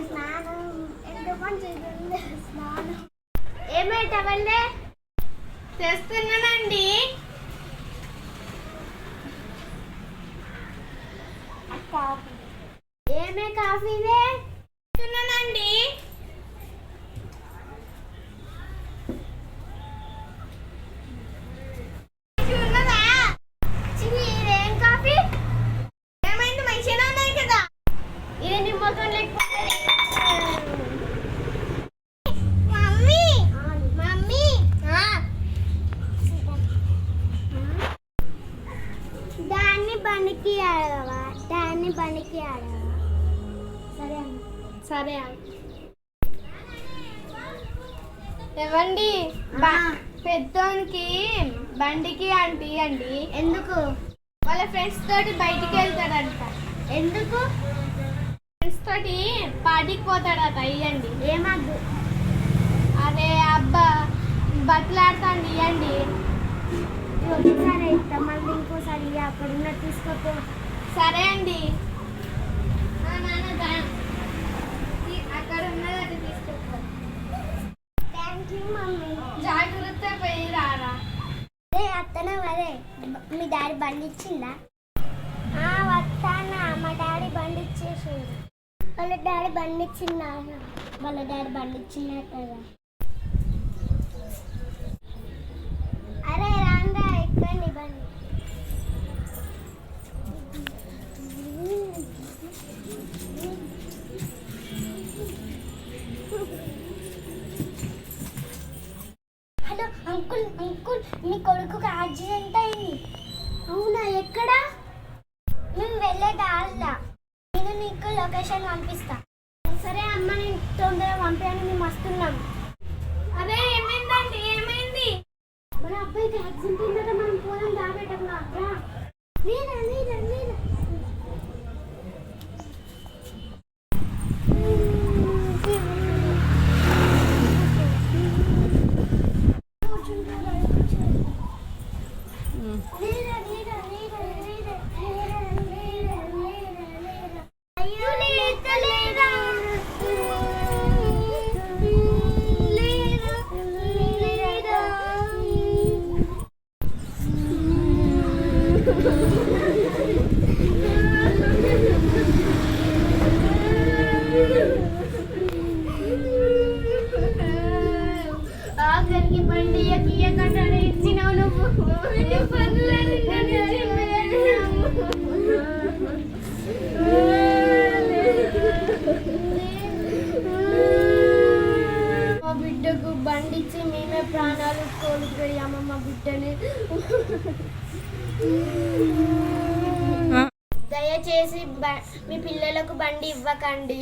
స్నానం ఎంత మంచిగా స్నానం. ఏమైతే తెస్తున్నానండి. కాఫీ ఏమే కాఫీవే తెస్తున్నానండి. ఏం కాఫీ ఏమైంది? మంచిగా ఉన్నాయి కదా. ఇది నిమ్మకం లేకపోతే మమ్మీ మమ్మీ దాన్ని బండికి ఆడవా సరే అమ్మ. సరే ఏమండి? పెద్దోనికి బండికి అంటే అండి. ఎందుకు? వాళ్ళ ఫ్రెండ్స్ తోటి బయటికి వెళ్తాడంట. ఎందుకు? ఫ్రెండ్స్ తోటి పార్టీకి పోతాడట. ఇవ్వండి. ఏమద్దు. అదే అబ్బా బట్టలాడుతాండి. ఇవ్వండి. ఒకసారి ఇస్తా, మళ్ళీ ఇంకోసారి అక్కడ ఉన్న తీసుకోపో. సరే అండి. అక్కడ ఉన్నదట తీసుకోపో. Thank you mummy. జాగ్రత్త పోయి రారా. అత్తనే మరే మీ డాడీ బండి ఇచ్చిందా? వస్తానా. మా డాడీ బండి ఇచ్చేసిండు. వాళ్ళ డాడీ బండి ఇచ్చిందా? వాళ్ళ డాడీ బండి ఇచ్చిందా కదా. అరే రాంగా ఎక్కండి బండి. హలో అంకుల్ మీ కొడుకుకి యాక్సిడెంట్ అయింది. అవునా? ఎక్కడ? మేము వెళ్ళే దారిలో. నేను నీకు లొకేషన్ పంపిస్తా. సరే అమ్మ, నేను తొందరగా పంపాను. మేము వస్తున్నాం. అదే ఏమైందండి? ఏమైంది? మన అబ్బాయికి యాక్సిడెంట్ అయిందట. మనం పోదాం దాబెట్టకున్నా. నీరా ఆఖరికి బండి ఎక్కడే ఇచ్చినావు నువ్వు. మా బిడ్డకు బండి ఇచ్చి మేమే ప్రాణాలు కోల్పోయాము. మా బిడ్డని దయచేసి మీ పిల్లలకు బండి ఇవ్వకండి.